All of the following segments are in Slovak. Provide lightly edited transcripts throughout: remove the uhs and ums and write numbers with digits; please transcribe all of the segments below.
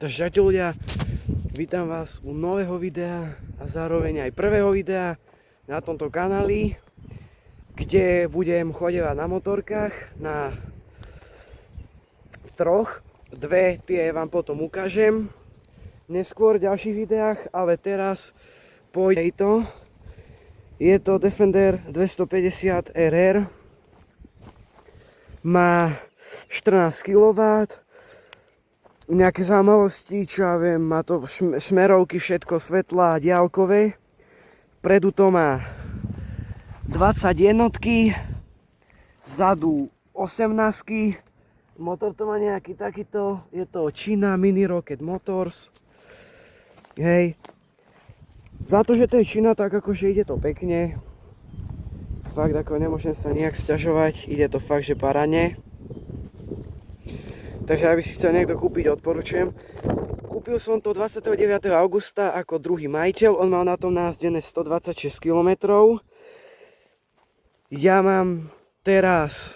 Takže čaute ľudia, vítam vás u nového videa a zároveň aj prvého videa na tomto kanáli, kde budem chodevať na motorkách, na troch, dve tie vám potom ukážem neskôr v ďalších videách, ale teraz pôjde to. Je to Defender 250 RR, má 14 kW, nejaké zaujímavosti, čo ja viem, má to smerovky, všetko svetlá, diaľkové. Predu to má 20 jednotky, vzadu 18. Motor to má nejaký takýto, je to Čína Mini Rocket Motors. Hej. Za to, že to je Čína, tak akože ide to pekne. Fakt ako nemôžem sa nejak sťažovať, ide to fakt, že parane. Takže aby si chcel niekto kúpiť, odporúčam. Kúpil som to 29. augusta ako druhý majiteľ. On mal na tom najazdené 126 km. Ja mám teraz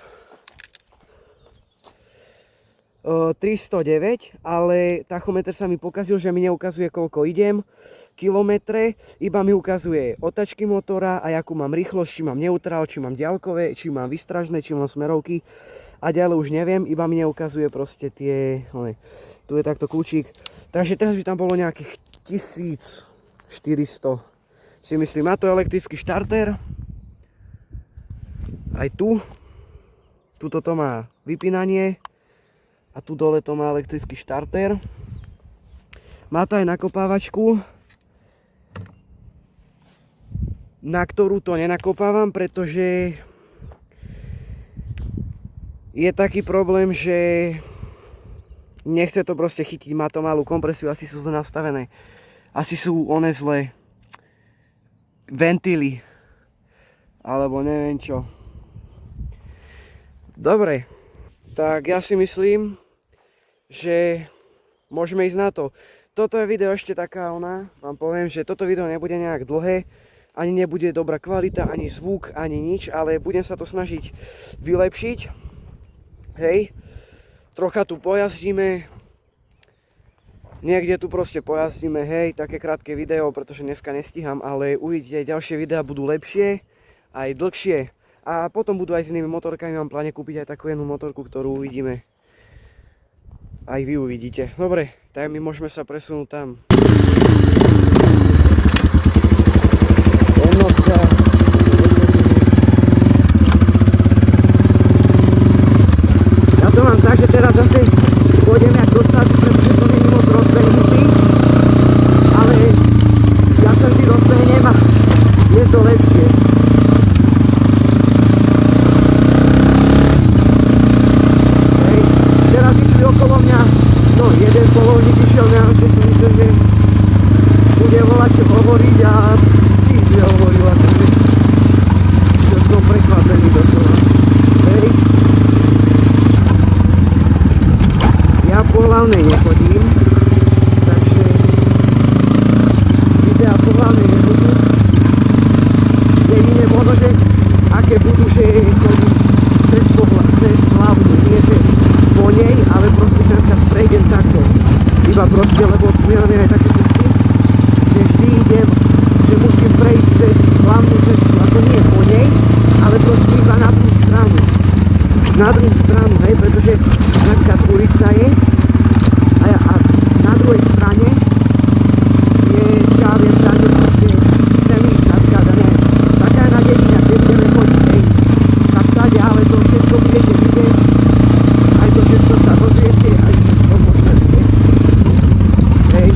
309, ale tachometer sa mi pokazil, že mi neukazuje koľko idem kilometre, iba mi ukazuje otačky motora a akú mám rýchlosť, či mám neutrál, či mám diaľkové, či mám výstražné, či mám smerovky. A ďalej už neviem, iba mi neukazuje proste tie, tu je takto kľúčik. Takže teraz by tam bolo nejakých 1400, si myslím. Má to elektrický štarter. Aj tu. Tuto to má vypínanie. A tu dole to má elektrický štarter. Má to aj nakopávačku, na ktorú to nenakopávam, pretože je taký problém, že nechce to proste chytiť, má to malú kompresiu, asi sú zle nastavené. Asi sú one zlé ventily, alebo neviem čo. Dobre, tak ja si myslím, že môžeme ísť na to. Toto je video ešte taká vám poviem, že toto video nebude nejak dlhé, ani nebude dobrá kvalita, ani zvuk, ani nič, ale budem sa to snažiť vylepšiť. Hej, trocha tu pojazdíme, niekde tu proste pojazdíme, hej, také krátke video, pretože dneska nestíham, ale uvidíte, ďalšie videá budú lepšie, aj dlhšie. A potom budú aj s inými motorkami, mám v pláne kúpiť aj takú jednu motorku, ktorú uvidíme. Aj vy uvidíte. Dobre, tak my môžeme sa presunúť tam. Jednotka. Ja to mám tak, že teraz zase pôjdem jak do sadu, pretože som není moc rozbehnutý. Ale ja sa vždy rozbehnem a je to lepšie. Okolo mňa, no jeden polovník išiel mňa, že si myslím, že bude volať čo hovoriť a tým bude hovoril, akože že som prekvapený doslova. Hej. Ja po hlavnej nechodím, takže videá po hlavnej nebudú. Jedine možno, že aké budú, že chodím cez hlavnú, nie že po nej, ale proste napríklad prejdem takto. Iba proste, lebo my máme aj také cesty, že vždy idem, že musím prejsť cez hlavnú cestu. A to nie po nej, ale proste iba na tú stranu. Na druhú stranu, hej, pretože napríklad ulica je a na druhej strane je, ja viem, že proste chcem ísť napríklad, taká na dedina, kde budeme chodiť, hej. Tak tady, ale to všetko budete vidieť. Aj to všetko sa dozviete, aj to môžete. Hej.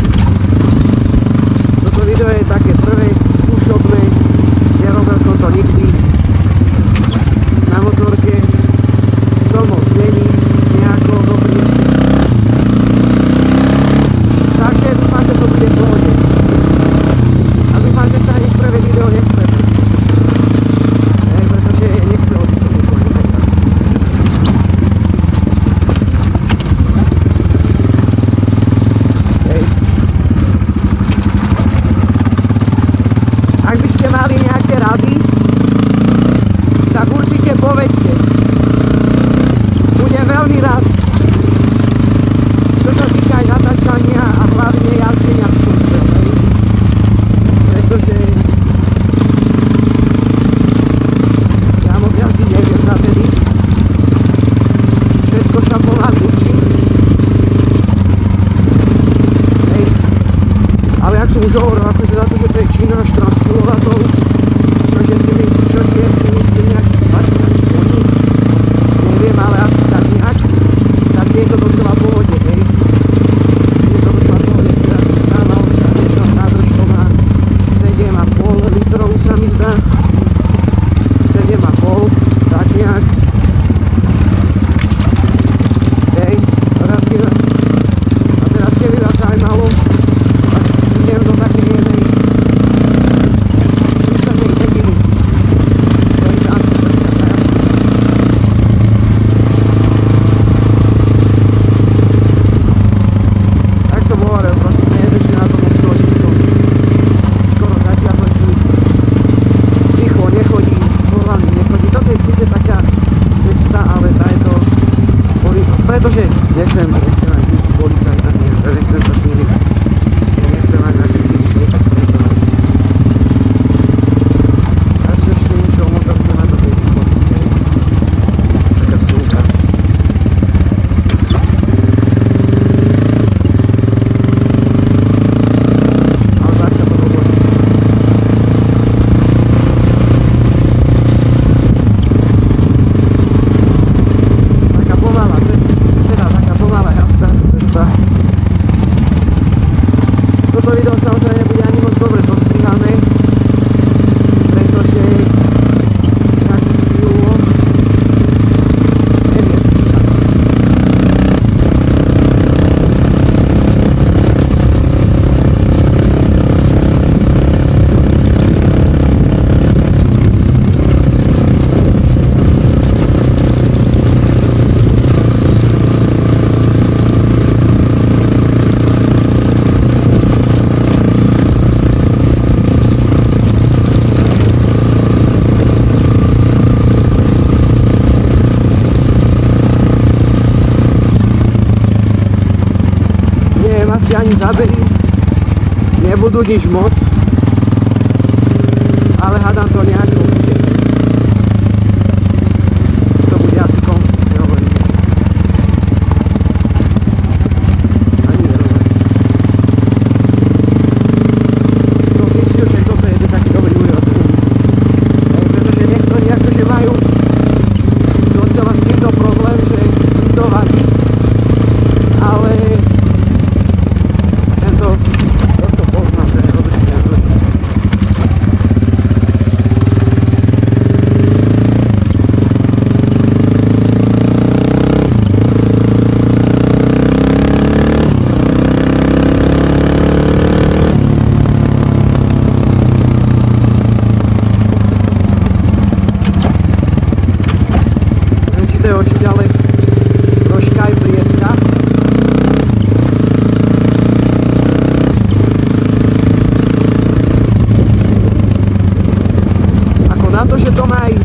Toto video je také prvé, skúšobné. Nerobil som to nikdy. Na motorke som moc není nejako dobrý. tak som už hovoril, akože za to, že to je Čína 14 kW, čože si myslím nejakých 20 hodín, neviem, ale asi tak nejak, tak je to docela v pohode, hej. Je to docela v pohode, teda stával, nádržkou na 7,5 litrov sa mi zdá, 7,5, tak nejak. Hej, a teraz keby vás zaujímalo, idem do takej jednej susednej dediny. Tak som hovoril, proste nejedeš na tom ostroží, som skoro začiatočný. Rýchlo nechodí, poľavný nechodí. Toto je síce taká cesta, ale tá je to, pretože nechcem aj nič policajta, nechcem sa s nimi, nechcem aj na ľudí, tak preto. A ešte niečo o motorke má do tej dispozície. Taká slúka. Ale tak sa to hovorí. Taká pomalá jazda, cesta. Toto video samozrejme nebude ani moc dobre zostrihané, pretože nejaký chvíľu nevie strihať. Neviem, asi ani zábery nebudú nič moc, ale hádam to nejako bude. To bude asi konflikt, nehovorím. Ani nerozumiem. Som zistil, že toto je taký dobrý úrod. Pretože niektorí akože majú docela s týmto problém, že im to vadí, ale toto poznám, že je dobrý ďalej. Neviem, či to je oči ďalej troška aj prieska. Na to, že to má aj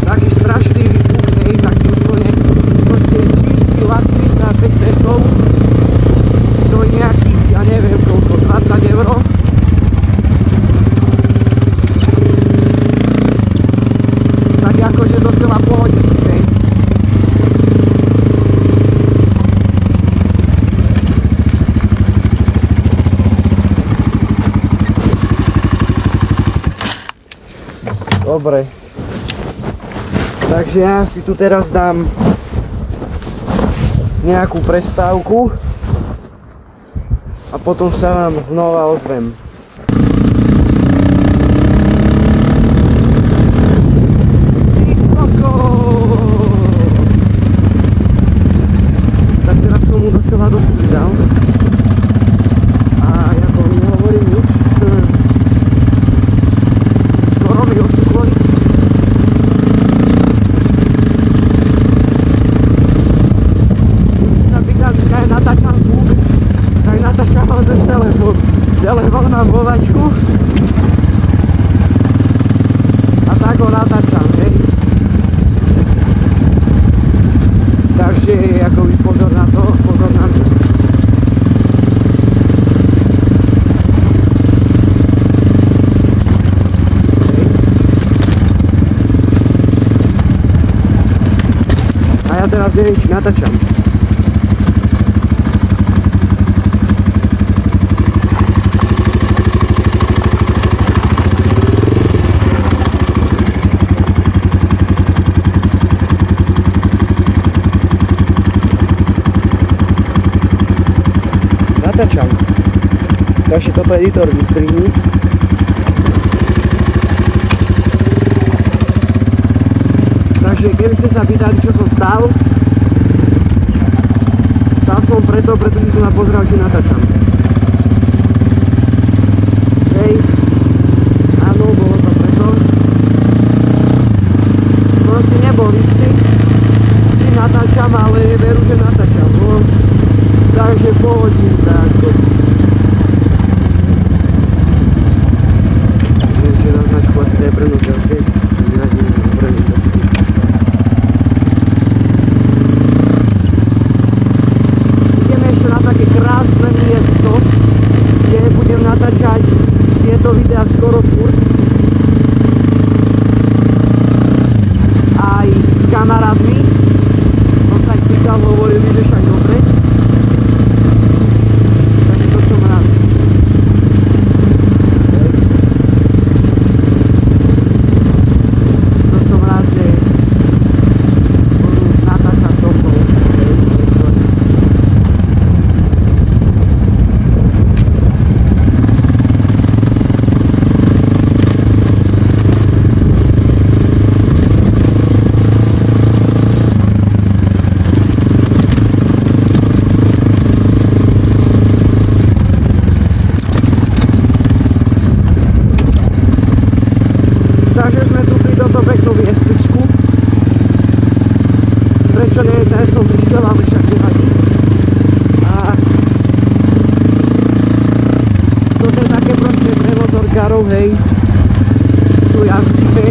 taký strašný výbuch, hej, taký úplne proste čistý, lacný za 5 centov, stojí nejakých, ja neviem koľko, 20 €. Tak akože docela pohodičný, hej. Dobre, takže ja si tu teraz dám nejakú prestávku a potom sa vám znova ozvem. Tak teraz som mu docela dosť pridal a ja to nehovorím nič. Skoro mi odstúkli. Sa pýtam, či aj natáčam zvuk, tak natáčam bez telefón. Telefón mám vo vačku a tak ho natáčam, hej. Takže akoby pozor na to, pozor na to. A ja teraz neviem, či natáčam. natáčam. Takže toto editor vystrihni. Takže keby ste sa pýtali, čo som stál, stál som pretože som sa pozrel, či natáčam. Hej, áno, bolo to preto. Som si nebol istý, či natáčam, ale veru, že natáčam. No. Takže pohodím takto. Neviem, či je na značku asi to je prenos, že vyradím prenos. Ideme ešte na také krásne miesto, kde budem natáčať tieto videá skoro furt. Aj s kamarátmi. To sa ich pýtal, hovorili, že však dobre. Takže to som rád. To som rád, že budú natáčať so mnou. Takže sme tu pri toto peknú miestečku. Prečo nie, ja som prišiel, ale však nevadí. A toto je také proste pre motorkárov, hej. Tu jazdíme.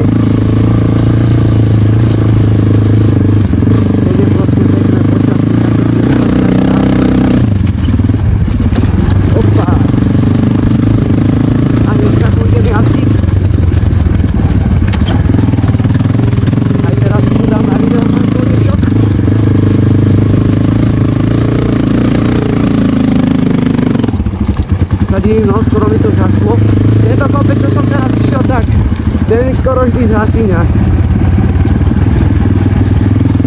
Keď je proste pekné počasie, také opa. A dneska tu idem jazdiť. No, skoro mi to zhaslo. Tento kopec, čo som teraz išiel, tak ten mi skoro vždy zhasíňa.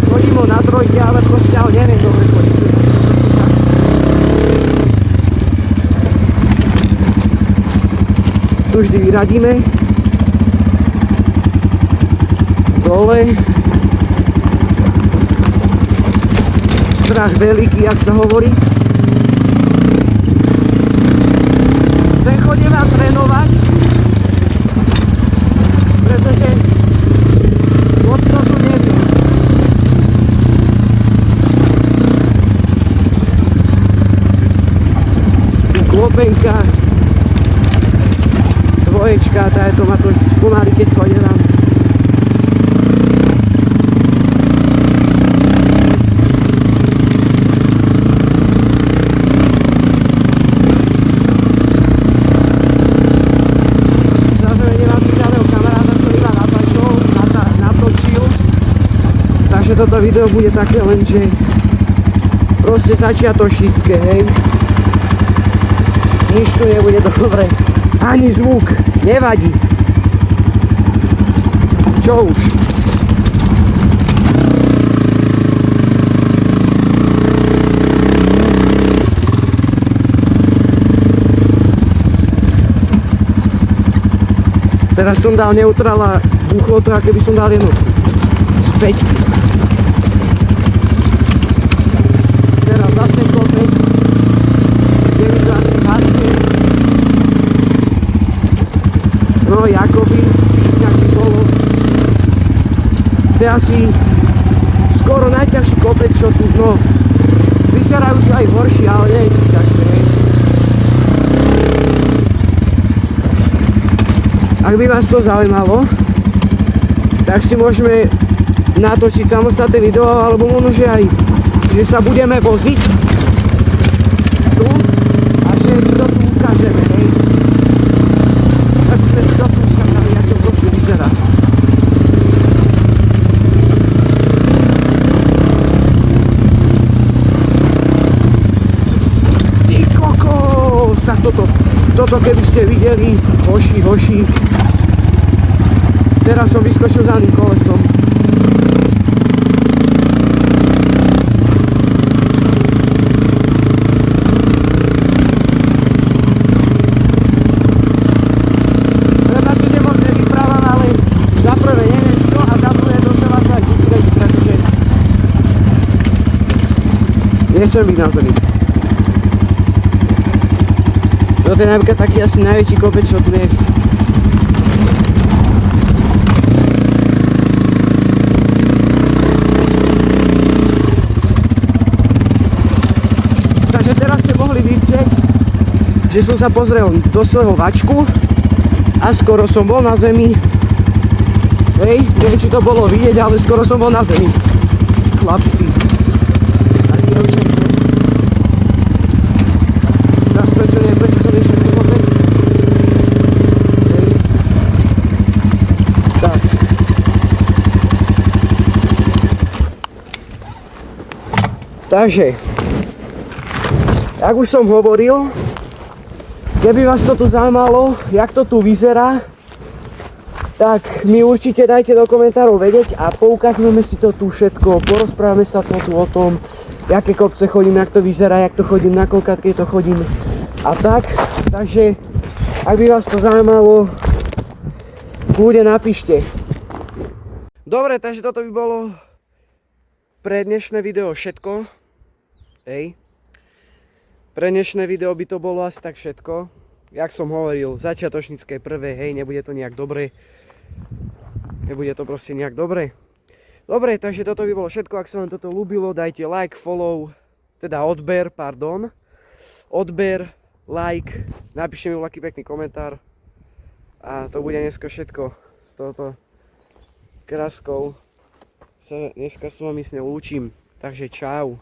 Chodím ho na trojke, ale proste ho neviem dobre chodiť. Tu vždy vyradíme. Dole. Strach veľký, jak sa hovorí. Chodím vám trénovať, pretože moc to tu neviem. Tu klopenka, dvoječka, to ma to spomári, keď chodím. Toto video bude také len, že proste začiatočnícke, hej. Nič tu nebude dobre. Ani zvuk. Nevadí. Čo už? Teraz som dal neutrál a buchlo to, aké by som dal jedno späť. Teraz zase kopec, kde mi to asi hasne. No, Jakoby, nejaký bolo. To je asi skoro najťažší kopec, čo tu, no. Vyzerajú to aj horší, ale nie je to ťažké, hej. Ak by vás to zaujímalo, tak si môžeme natočiť samostatné video, alebo možno, že aj, že sa budeme voziť tu a že si to tu ukážeme, hej. Tak sme si to tu ukážali, jak to proste vyzerá. Ty kokos! Tak toto keby ste videli, hoši. Teraz som vyskočil daným kolesom. chcem byť na zemi. Toto je napríklad taký asi najväčší kopec, čo tu je. Takže teraz ste mohli vidieť, že som sa pozrel do svojho vačku a skoro som bol na zemi. Hej, neviem, či to bolo vidieť, ale skoro som bol na zemi. Chlapci. A dievčatko. Teraz prečo nie, prečo som išiel tu vôbec? Hej. Tak. Takže, jak už som hovoril, keby vás toto zaujímalo, jak to tu vyzerá, tak mi určite dajte do komentárov vedieť a poukazujeme si to tu všetko, porozprávame sa to tu o tom, jaké kopce chodím, jak to vyzerá, jak to chodím, na koľkátke to chodím a tak. Takže, ak by vás to zaujímalo, kľudne napíšte. Dobre, takže toto by bolo pre dnešné video všetko. Hej. Pre dnešné video by to bolo asi tak všetko. Jak som hovoril, začiatočnícke prvé, hej, nebude to nejak dobre. Nebude to proste nejak dobre. Dobre, takže toto by bolo všetko. Ak sa vám toto ľúbilo, dajte like, follow, teda odber, pardon. Odber, like, napíšte mi taký pekný komentár. A to bude dneska všetko s touto kráskou. Dneska s vami s ňou lúčim. Takže čau.